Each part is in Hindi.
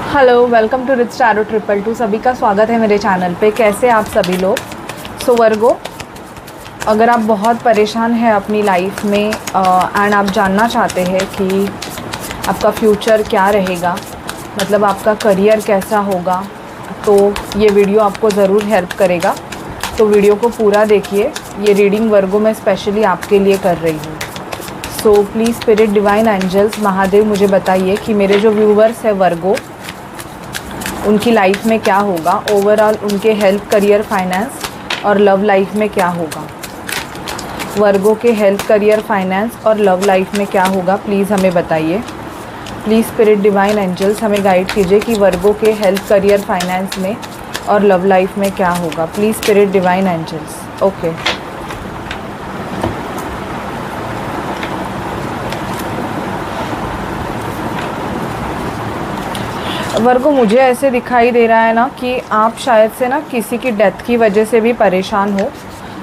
Hello, welcome to rich tarot 222। सभी का स्वागत है मेरे चैनल पे। कैसे आप सभी लोग। वर्गो, अगर आप बहुत परेशान हैं अपनी लाइफ में एंड आप जानना चाहते हैं कि आपका फ्यूचर क्या रहेगा, मतलब आपका करियर कैसा होगा, तो ये वीडियो आपको ज़रूर हेल्प करेगा। तो वीडियो को पूरा देखिए। ये रीडिंग वर्गो मैं स्पेशली आपके लिए कर रही हूँ। So please spirit, divine angels, Mahadev, मुझे बताइए कि मेरे जो व्यूवर्स हैं वर्गो, उनकी लाइफ में क्या होगा, ओवरऑल उनके हेल्थ, करियर, फाइनेंस और लव लाइफ में क्या होगा। वर्गो के हेल्थ, करियर, फाइनेंस और लव लाइफ में क्या होगा, प्लीज़ हमें बताइए। प्लीज़ स्पिरिट, डिवाइन एंजल्स, हमें गाइड कीजिए कि वर्गो के हेल्थ, करियर, फाइनेंस में और लव लाइफ में क्या होगा। Please spirit, divine angels. Okay, Virgo, मुझे ऐसे दिखाई दे रहा है ना कि आप शायद से ना किसी की डेथ की वजह से भी परेशान हो।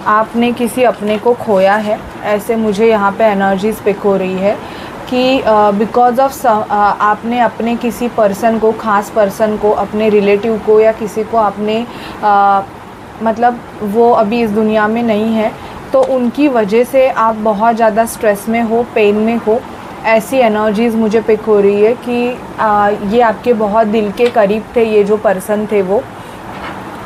आपने किसी अपने को खोया है, ऐसे मुझे यहाँ पे एनर्जीज पिक हो रही है कि बिकॉज ऑफ आपने अपने किसी पर्सन को, ख़ास पर्सन को, अपने रिलेटिव को या किसी को आपने मतलब वो अभी इस दुनिया में नहीं है, तो उनकी वजह से आप बहुत ज़्यादा स्ट्रेस में हो, पेन में हो। ऐसी एनर्जीज़ मुझे पिक हो रही है कि ये आपके बहुत दिल के करीब थे, ये जो पर्सन थे वो,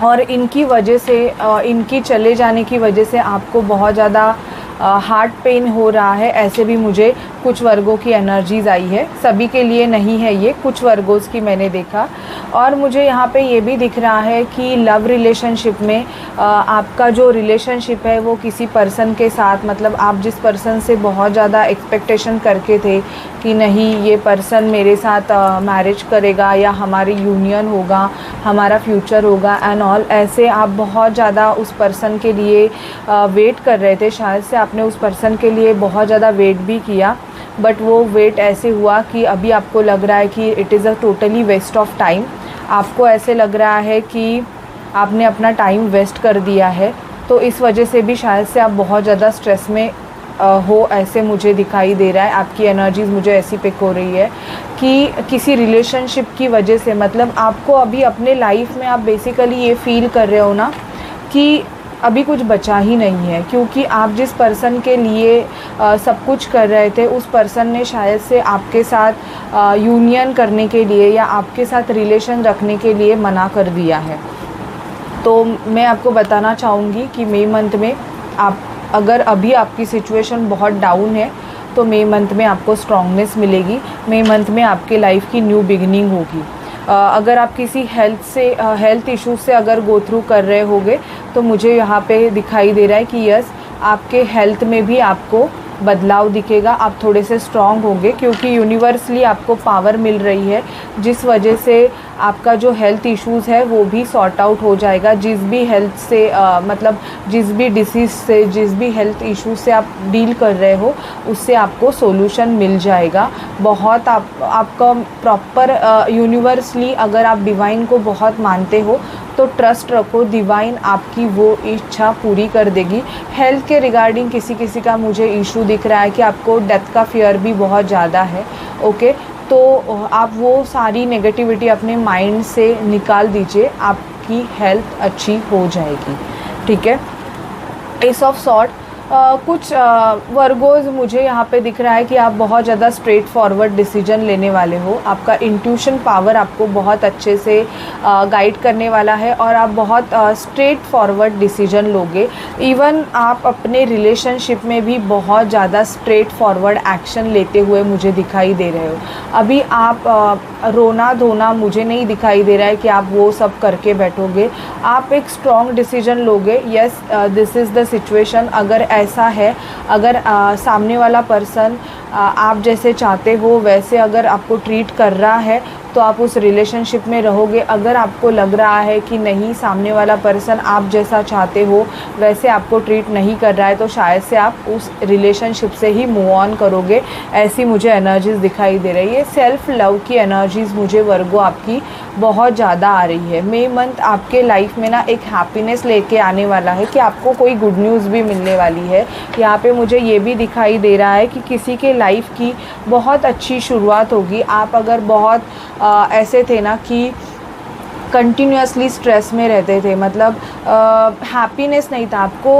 और इनकी वजह से, इनकी चले जाने की वजह से आपको बहुत ज़्यादा हार्ट पेन हो रहा है। ऐसे भी मुझे कुछ वर्गों की एनर्जीज़ आई है, सभी के लिए नहीं है ये, कुछ वर्गों की मैंने देखा। और मुझे यहाँ पे ये भी दिख रहा है कि लव रिलेशनशिप में आपका जो रिलेशनशिप है वो किसी पर्सन के साथ, मतलब आप जिस पर्सन से बहुत ज़्यादा एक्सपेक्टेशन करके थे कि नहीं ये पर्सन मेरे साथ मैरिज करेगा या हमारी यूनियन होगा, हमारा फ्यूचर होगा एंड ऑल, ऐसे आप बहुत ज़्यादा उस पर्सन के लिए वेट कर रहे थे। शायद से आपने उस पर्सन के लिए बहुत ज़्यादा वेट भी किया, बट वो वेट ऐसे हुआ कि अभी आपको लग रहा है कि it is a totally waste of time. आपको ऐसे लग रहा है कि आपने अपना टाइम वेस्ट कर दिया है, तो इस वजह से भी शायद से आप बहुत ज़्यादा स्ट्रेस में हो, ऐसे मुझे दिखाई दे रहा है। आपकी एनर्जीज़ मुझे ऐसी पिक हो रही है कि किसी रिलेशनशिप की वजह से, मतलब आपको अभी अपने लाइफ में आप बेसिकली ये फील कर रहे हो ना कि अभी कुछ बचा ही नहीं है, क्योंकि आप जिस पर्सन के लिए सब कुछ कर रहे थे, उस पर्सन ने शायद से आपके साथ यूनियन करने के लिए या आपके साथ रिलेशन रखने के लिए मना कर दिया है। तो मैं आपको बताना चाहूँगी कि मई मंथ में आप, अगर अभी आपकी सिचुएशन बहुत डाउन है, तो मई मंथ में आपको स्ट्रॉन्गनेस मिलेगी। मई मंथ में आपके लाइफ की न्यू बिगिनिंग होगी। अगर आप किसी हेल्थ इश्यूज से अगर गो थ्रू कर रहे होगे, तो मुझे यहाँ पे दिखाई दे रहा है कि यस, आपके हेल्थ में भी आपको बदलाव दिखेगा। आप थोड़े से स्ट्रॉन्ग होंगे, क्योंकि यूनिवर्सली आपको पावर मिल रही है, जिस वजह से आपका जो हेल्थ इश्यूज़ है वो भी सॉर्ट आउट हो जाएगा। जिस भी हेल्थ से मतलब जिस भी डिसीज़ से, जिस भी हेल्थ इश्यूज से आप डील कर रहे हो, उससे आपको सोल्यूशन मिल जाएगा। बहुत आपका प्रॉपर यूनिवर्सली, अगर आप डिवाइन को बहुत मानते हो तो ट्रस्ट रखो, डिवाइन आपकी वो इच्छा पूरी कर देगी। हेल्थ के रिगार्डिंग किसी का मुझे इशू दिख रहा है कि आपको डेथ का फियर भी बहुत ज़्यादा है। ओके, तो आप वो सारी नेगेटिविटी अपने माइंड से निकाल दीजिए, आपकी हेल्थ अच्छी हो जाएगी। ठीक है। एस ऑफ सॉर्ट, कुछ वर्गोज़ मुझे यहाँ पे दिख रहा है कि आप बहुत ज़्यादा स्ट्रेट फॉरवर्ड डिसीजन लेने वाले हो। आपका इंट्यूशन पावर आपको बहुत अच्छे से गाइड करने वाला है और आप बहुत स्ट्रेट फॉरवर्ड डिसीजन लोगे। इवन आप अपने रिलेशनशिप में भी बहुत ज़्यादा स्ट्रेट फॉरवर्ड एक्शन लेते हुए मुझे दिखाई दे रहे हो। अभी आप रोना धोना मुझे नहीं दिखाई दे रहा है कि आप वो सब करके बैठोगे। आप एक स्ट्रॉन्ग डिसीजन लोगे। Yes, this is the situation. अगर ऐसा है, अगर सामने वाला पर्सन आप जैसे चाहते हो वैसे अगर आपको ट्रीट कर रहा है, तो आप उस रिलेशनशिप में रहोगे। अगर आपको लग रहा है कि नहीं, सामने वाला पर्सन आप जैसा चाहते हो वैसे आपको ट्रीट नहीं कर रहा है, तो शायद से आप उस रिलेशनशिप से ही मूव ऑन करोगे। ऐसी मुझे एनर्जीज़ दिखाई दे रही है। सेल्फ़ लव की एनर्जीज़ मुझे वर्गो आपकी बहुत ज़्यादा आ रही है। मई मंथ आपके लाइफ में ना एक हैप्पीनेस लेके आने वाला है कि आपको कोई गुड न्यूज़ भी मिलने वाली है। यहाँ पे मुझे ये भी दिखाई दे रहा है कि किसी के लाइफ की बहुत अच्छी शुरुआत होगी। आप अगर बहुत ऐसे थे ना कि कंटिन्यूअसली स्ट्रेस में रहते थे, मतलब हैप्पीनेस नहीं था आपको,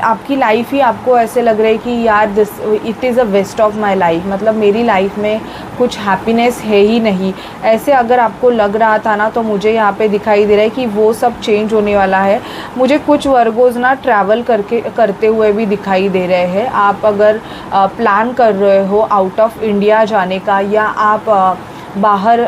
आपकी लाइफ ही आपको ऐसे लग रहा है कि यार this it is a waste of my life, मतलब मेरी लाइफ में कुछ हैप्पीनेस है ही नहीं। ऐसे अगर आपको लग रहा था ना, तो मुझे यहाँ पे दिखाई दे रहा है कि वो सब चेंज होने वाला है। मुझे कुछ वर्गोज़ ना ट्रैवल करते हुए भी दिखाई दे रहे हैं। आप अगर प्लान कर रहे हो आउट ऑफ इंडिया जाने का, या आप बाहर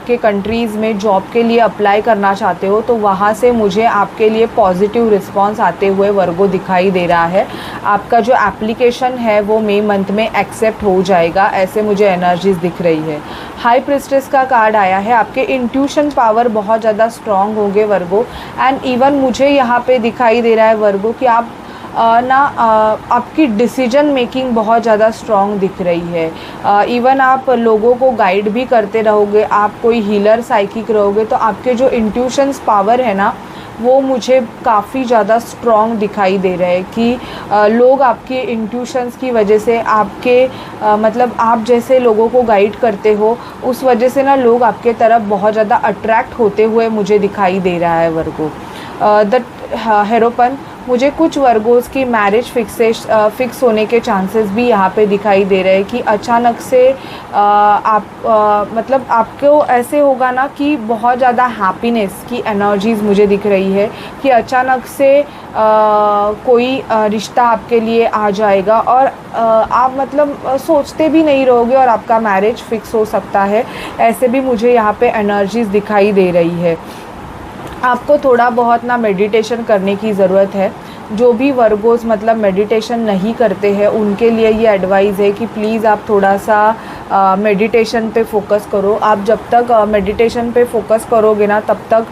के कंट्रीज़ में जॉब के लिए अप्लाई करना चाहते हो, तो वहाँ से मुझे आपके लिए पॉजिटिव रिस्पांस आते हुए वर्गो दिखाई दे रहा है। आपका जो एप्लीकेशन है वो मई मंथ में एक्सेप्ट हो जाएगा, ऐसे मुझे एनर्जीज दिख रही है। हाई प्रिस्टेस का कार्ड आया है, आपके इंट्यूशन पावर बहुत ज़्यादा स्ट्रॉन्ग होंगे वर्गो। एंड इवन मुझे यहाँ पे दिखाई दे रहा है वर्गो कि आप आपकी डिसीजन मेकिंग बहुत ज़्यादा स्ट्रॉन्ग दिख रही है। इवन आप लोगों को गाइड भी करते रहोगे, आप कोई हीलर साइकिक रहोगे, तो आपके जो इंट्यूशंस पावर है ना, वो मुझे काफ़ी ज़्यादा स्ट्रॉन्ग दिखाई दे रहा है कि लोग आपके इंट्यूशंस की वजह से आपके मतलब आप जैसे लोगों को गाइड करते हो, उस वजह से ना लोग आपके तरफ बहुत ज़्यादा अट्रैक्ट होते हुए मुझे दिखाई दे रहा है वर्गो। द हेरोपन, मुझे कुछ वर्गोज़ की मैरिज फिक्स होने के चांसेस भी यहाँ पे दिखाई दे रहे हैं कि अचानक से मतलब आपको ऐसे होगा ना कि बहुत ज़्यादा हैप्पीनेस की एनर्जीज़ मुझे दिख रही है कि अचानक से कोई रिश्ता आपके लिए आ जाएगा और आप मतलब सोचते भी नहीं रहोगे और आपका मैरिज फिक्स हो सकता है। ऐसे भी मुझे यहाँ पे एनर्जीज़ दिखाई दे रही है। आपको थोड़ा बहुत ना मेडिटेशन करने की ज़रूरत है। जो भी वर्गोज़ मतलब मेडिटेशन नहीं करते हैं, उनके लिए ये एडवाइस है कि प्लीज़ आप थोड़ा सा मेडिटेशन पे फोकस करो। आप जब तक मेडिटेशन पे फोकस करोगे ना, तब तक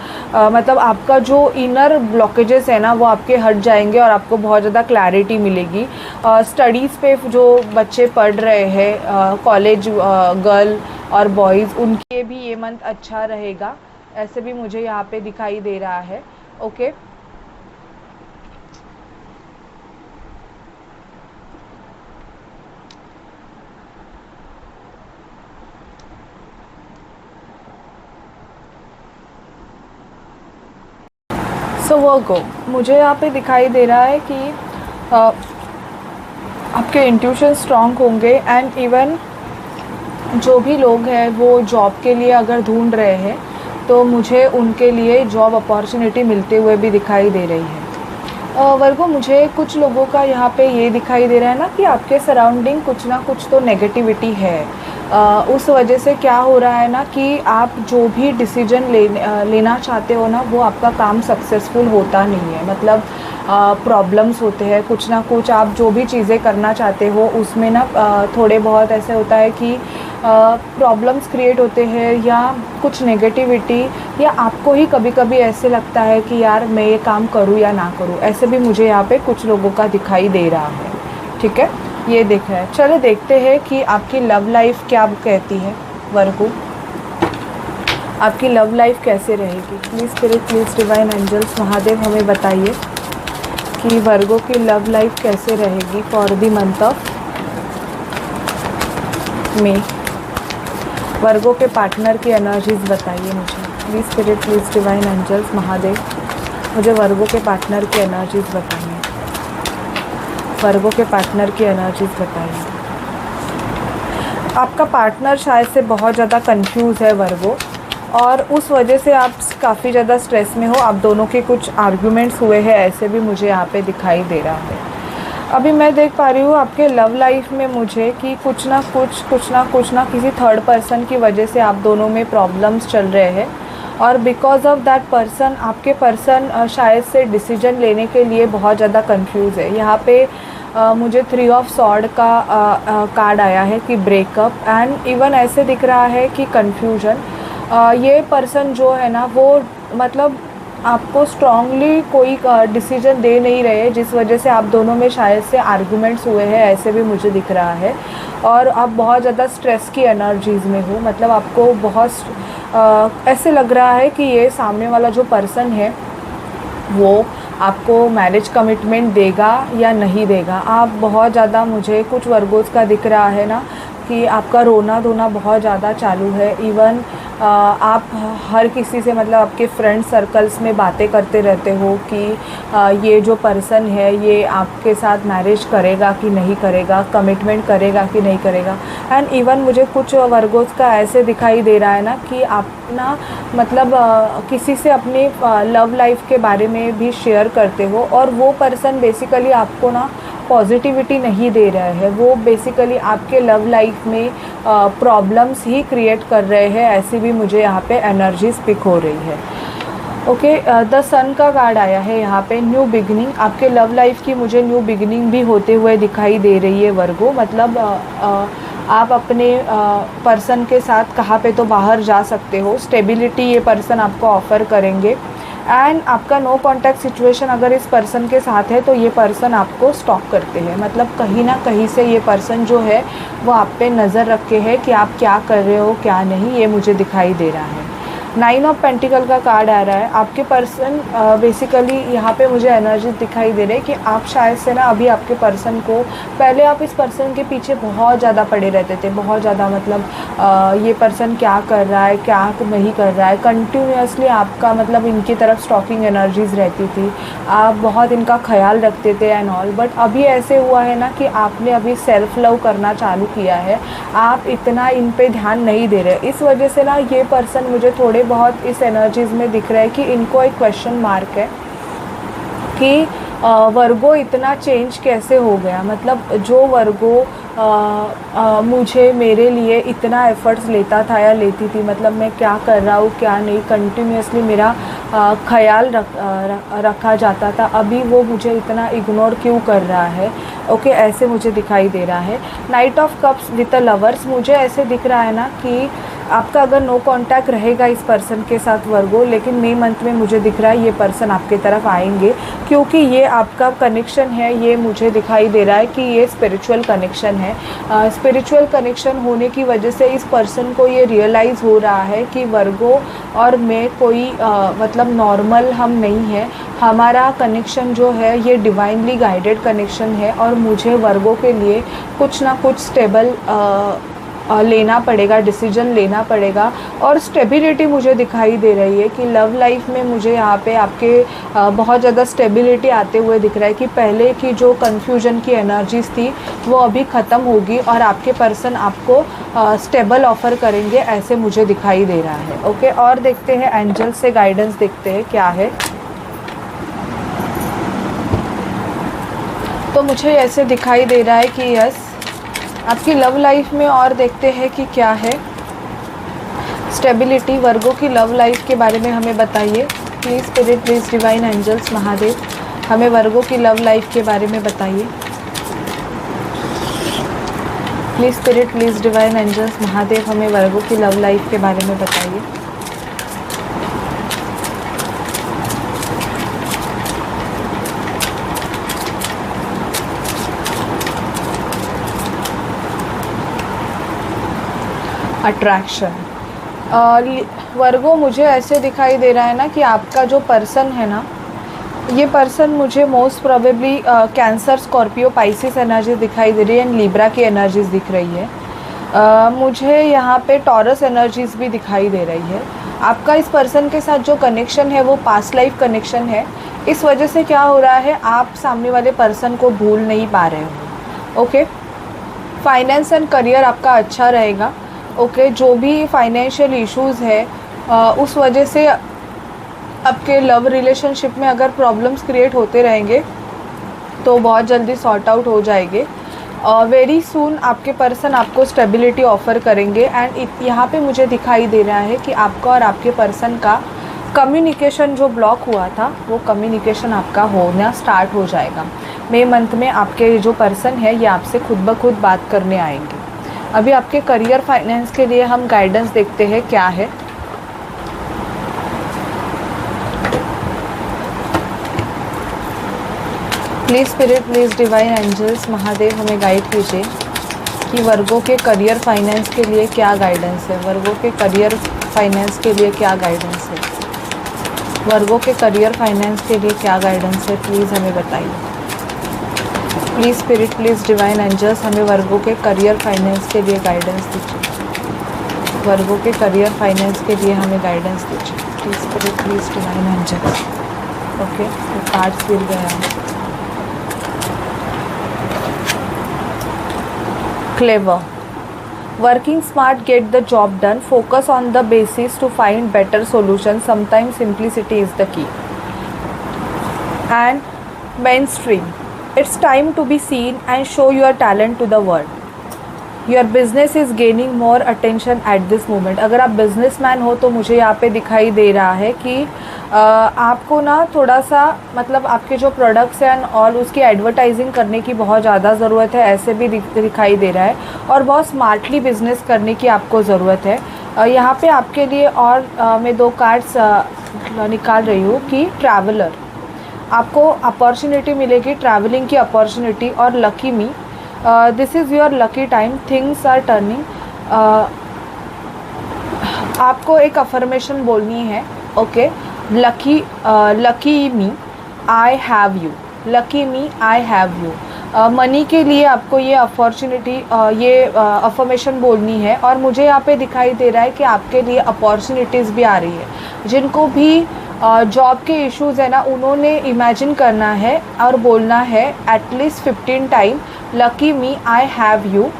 मतलब आपका जो इनर ब्लॉकेजेस है ना, वो आपके हट जाएंगे और आपको बहुत ज़्यादा क्लैरिटी मिलेगी। स्टडीज़ पे जो बच्चे पढ़ रहे हैं, कॉलेज गर्ल और बॉयज़, उनके भी ये मंथ अच्छा रहेगा, ऐसे भी मुझे यहाँ पे दिखाई दे रहा है। ओके, सो वर्गो, मुझे यहाँ पे दिखाई दे रहा है कि आपके इंट्यूशन स्ट्रॉन्ग होंगे। एंड इवन जो भी लोग हैं वो जॉब के लिए अगर ढूंढ रहे हैं, तो मुझे उनके लिए जॉब अपॉर्चुनिटी मिलते हुए भी दिखाई दे रही है। वर्गो, मुझे कुछ लोगों का यहाँ पे ये दिखाई दे रहा है ना कि आपके सराउंडिंग कुछ ना कुछ तो नेगेटिविटी है। उस वजह से क्या हो रहा है ना कि आप जो भी डिसीजन लेना चाहते हो ना, वो आपका काम सक्सेसफुल होता नहीं है। मतलब प्रॉब्लम्स होते हैं, कुछ ना कुछ आप जो भी चीज़ें करना चाहते हो उसमें ना थोड़े बहुत ऐसे होता है कि प्रॉब्लम्स क्रिएट होते हैं, या कुछ नेगेटिविटी, या आपको ही कभी कभी ऐसे लगता है कि यार मैं ये काम करूँ या ना करूँ। ऐसे भी मुझे यहाँ पे कुछ लोगों का दिखाई दे रहा है। ठीक है, ये देख रहे हैं। चलो देखते हैं कि आपकी लव लाइफ क्या कहती है वर्गो। आपकी लव लाइफ कैसे रहेगी? Please spirit, please divine angels, Mahadev हमें बताइए कि वर्गो की लव लाइफ कैसे रहेगी for the month of May. Virgo के पार्टनर की एनर्जीज बताइए मुझे। Please spirit, please divine angels, Mahadev मुझे वर्गो के पार्टनर की एनर्जीज बताइए। वर्गो के पार्टनर की एनर्जीज बताइए। आपका पार्टनर शायद से बहुत ज़्यादा कंफ्यूज है वर्गो, और उस वजह से आप काफ़ी ज़्यादा स्ट्रेस में हो। आप दोनों के कुछ आर्ग्यूमेंट्स हुए हैं, ऐसे भी मुझे यहाँ पे दिखाई दे रहा है। अभी मैं देख पा रही हूँ आपके लव लाइफ में मुझे कि कुछ ना कुछ किसी थर्ड पर्सन की वजह से आप दोनों में प्रॉब्लम्स चल रहे हैं, और बिकॉज ऑफ दैट पर्सन, आपके पर्सन शायद से डिसीजन लेने के लिए बहुत ज़्यादा कंफ्यूज है। यहाँ पे मुझे 3 ऑफ सॉर्ड का कार्ड आया है कि ब्रेकअप, एंड इवन ऐसे दिख रहा है कि कन्फ्यूजन। ये पर्सन जो है ना, वो मतलब आपको स्ट्रांगली कोई डिसीजन दे नहीं रहे, जिस वजह से आप दोनों में शायद से आर्गुमेंट्स हुए हैं, ऐसे भी मुझे दिख रहा है। और आप बहुत ज़्यादा स्ट्रेस की एनर्जीज़ में हो, मतलब आपको बहुत ऐसे लग रहा है कि ये सामने वाला जो पर्सन है वो आपको मैरिज कमिटमेंट देगा या नहीं देगा। आप बहुत ज़्यादा, मुझे कुछ वर्गोज़ का दिख रहा है ना कि आपका रोना धोना बहुत ज़्यादा चालू है। इवन आप हर किसी से मतलब आपके फ्रेंड सर्कल्स में बातें करते रहते हो कि ये जो पर्सन है ये आपके साथ मैरिज करेगा कि नहीं करेगा, कमिटमेंट करेगा कि नहीं करेगा। एंड इवन मुझे कुछ वर्गोस का ऐसे दिखाई दे रहा है ना कि आप ना मतलब किसी से अपनी लव लाइफ के बारे में भी शेयर करते हो और वो पर्सन बेसिकली आपको ना पॉजिटिविटी नहीं दे रहा है, वो बेसिकली आपके लव लाइफ में प्रॉब्लम्स ही क्रिएट कर रहे हैं। ऐसी भी मुझे यहाँ पे एनर्जीज पिक हो रही है। ओके, द सन का कार्ड आया है यहाँ पे, न्यू बिगिनिंग। आपके लव लाइफ की मुझे न्यू बिगिनिंग भी होते हुए दिखाई दे रही है वर्गो। मतलब आप अपने पर्सन के साथ कहाँ पे तो बाहर जा सकते हो, स्टेबिलिटी ये पर्सन आपको ऑफ़र करेंगे। एंड आपका नो कॉन्टैक्ट सिचुएशन अगर इस पर्सन के साथ है तो ये पर्सन आपको स्टॉक करते हैं, मतलब कहीं ना कहीं से ये पर्सन जो है वो आप पे नज़र रखे है कि आप क्या कर रहे हो क्या नहीं, ये मुझे दिखाई दे रहा है। 9 ऑफ पेंटिकल का कार्ड आ रहा है। आपके पर्सन बेसिकली यहाँ पे मुझे एनर्जी दिखाई दे रही है कि आप शायद से ना अभी आपके पर्सन को, पहले आप इस पर्सन के पीछे बहुत ज़्यादा पड़े रहते थे, बहुत ज़्यादा मतलब ये पर्सन क्या कर रहा है क्या नहीं कर रहा है, कंटिन्यूसली आपका मतलब इनकी तरफ स्टॉकिंग एनर्जीज़ रहती थी, आप बहुत इनका ख्याल रखते थे एंड ऑल। बट अभी ऐसे हुआ है ना कि आपने अभी सेल्फ़ लव करना चालू किया है, आप इतना इन पे ध्यान नहीं दे रहे। इस वजह से ना ये पर्सन मुझे थोड़े बहुत इस एनर्जीज़ में दिख रहा है कि इनको एक क्वेश्चन मार्क है कि वर्गो इतना चेंज कैसे हो गया। मतलब जो वर्गो मुझे मेरे लिए इतना एफ़र्ट्स लेता था या लेती थी, मतलब मैं क्या कर रहा हूँ क्या नहीं, कंटिन्यूसली मेरा ख्याल रखा जाता था, अभी वो मुझे इतना इग्नोर क्यों कर रहा है। ओके, ऐसे मुझे दिखाई दे रहा है। Night of cups with the lovers, मुझे ऐसे दिख रहा है ना कि आपका अगर नो कांटेक्ट रहेगा इस पर्सन के साथ वर्गो, लेकिन मई मंथ में मुझे दिख रहा है ये पर्सन आपके तरफ आएंगे, क्योंकि ये आपका कनेक्शन है, ये मुझे दिखाई दे रहा है कि ये स्पिरिचुअल कनेक्शन है। स्पिरिचुअल कनेक्शन होने की वजह से इस पर्सन को ये रियलाइज़ हो रहा है कि वर्गो और मैं कोई मतलब नॉर्मल हम नहीं है, हमारा कनेक्शन जो है ये डिवाइनली गाइडेड कनेक्शन है और मुझे वर्गो के लिए कुछ ना कुछ स्टेबल लेना पड़ेगा, डिसीजन लेना पड़ेगा। और स्टेबिलिटी मुझे दिखाई दे रही है कि लव लाइफ में मुझे यहाँ पे आपके बहुत ज़्यादा स्टेबिलिटी आते हुए दिख रहा है कि पहले की जो कन्फ्यूजन की एनर्जीज़ थी वो अभी ख़त्म होगी और आपके पर्सन आपको स्टेबल ऑफ़र करेंगे, ऐसे मुझे दिखाई दे रहा है। ओके, और देखते हैं एंजल से गाइडेंस देखते हैं क्या है। तो मुझे ऐसे दिखाई दे रहा है कि यस, आपकी लव लाइफ में, और देखते हैं कि क्या है स्टेबिलिटी। वर्गो की लव लाइफ के बारे में हमें बताइए please spirit, please divine angels Mahadev, हमें वर्गो की लव लाइफ के बारे में बताइए please spirit, please divine angels Mahadev, हमें वर्गो की लव लाइफ के बारे में बताइए। अट्रैक्शन, वर्गो मुझे ऐसे दिखाई दे रहा है ना कि आपका जो पर्सन है ना, ये पर्सन मुझे most probably cancer, Scorpio, Pisces energy दिखाई दे रही है एंड लिब्रा की एनर्जीज दिख रही है। मुझे यहाँ पे टॉरस एनर्जीज भी दिखाई दे रही है। आपका इस पर्सन के साथ जो कनेक्शन है वो पास्ट लाइफ कनेक्शन है। इस वजह से क्या हो रहा है, आप सामने वाले पर्सन को भूल नहीं पा रहे हो। ओके, फाइनेंस एंड करियर आपका अच्छा रहेगा। ओके, जो भी फाइनेंशियल इश्यूज़ है उस वजह से आपके लव रिलेशनशिप में अगर प्रॉब्लम्स क्रिएट होते रहेंगे तो बहुत जल्दी सॉर्ट आउट हो जाएंगे। वेरी सून आपके पर्सन आपको स्टेबिलिटी ऑफ़र करेंगे एंड यहाँ पे मुझे दिखाई दे रहा है कि आपका और आपके पर्सन का कम्युनिकेशन जो ब्लॉक हुआ था वो कम्युनिकेशन आपका होना स्टार्ट हो जाएगा। मई मंथ में आपके जो पर्सन है ये आपसे खुद ब खुद बात करने आएंगे। अभी आपके करियर फाइनेंस के लिए हम गाइडेंस देखते हैं क्या है। Please spirit, please divine angels Mahadev, हमें गाइड कीजिए कि वर्गों के करियर फाइनेंस के लिए क्या गाइडेंस है। वर्गों के करियर फाइनेंस के लिए क्या गाइडेंस है। वर्गों के करियर फाइनेंस के लिए क्या गाइडेंस है, प्लीज़ हमें बताइए। Please spirit, please divine angels हमें वर्गों के करियर फाइनेंस के लिए गाइडेंस दीजिए। वर्गों के करियर फाइनेंस के लिए हमें गाइडेंस दीजिए। Please spirit, please divine angels. Okay, तो कार्ड्स गिर गया है। Clever. Working smart, get the job done. Focus on the basis to find better solutions. Sometimes simplicity is the key. And mainstream. It's time to be seen and show your talent to the world. Your business is gaining more attention at this moment. अगर आप बिजनेसमैन हो तो मुझे यहाँ पे दिखाई दे रहा है कि आपको ना थोड़ा सा मतलब आपके जो प्रोडक्ट्स हैं और उसकी एडवर्टाइजिंग करने की बहुत ज़्यादा ज़रूरत है, ऐसे भी दिखाई दे रहा है। और बहुत स्मार्टली बिजनेस करने की आपको ज़रूरत है। यहाँ पे आपके लिए और मैं 2 कार्ड्स निकाल रही हूँ कि ट्रैवलर, आपको अपॉर्चुनिटी मिलेगी, ट्रैवलिंग की अपॉर्चुनिटी। और lucky me, this is your lucky time, things are turning. आपको एक अफर्मेशन बोलनी है। Okay, lucky me I have you, lucky me I have you. Money के लिए आपको ये अपॉर्चुनिटी, ये अफर्मेशन बोलनी है। और मुझे यहाँ पे दिखाई दे रहा है कि आपके लिए अपॉर्चुनिटीज़ भी आ रही है। जिनको भी जॉब के इश्यूज़ है ना, उन्होंने इमेजिन करना है और बोलना है at least 15 time, lucky me I have you,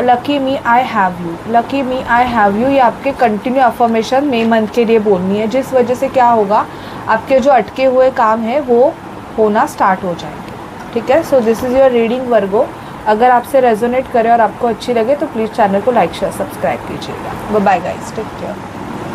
lucky me I have you, lucky me I have you. ये आपके कंटिन्यू अफर्मेशन मई मंथ के लिए बोलनी है, जिस वजह से क्या होगा, आपके जो अटके हुए काम है वो होना स्टार्ट हो जाएंगे। ठीक है, so this is your reading Virgo. अगर आपसे रेजोनेट करे और आपको अच्छी लगे तो प्लीज़ चैनल को लाइक शेयर सब्सक्राइब कीजिएगा। Bye bye guys, take care.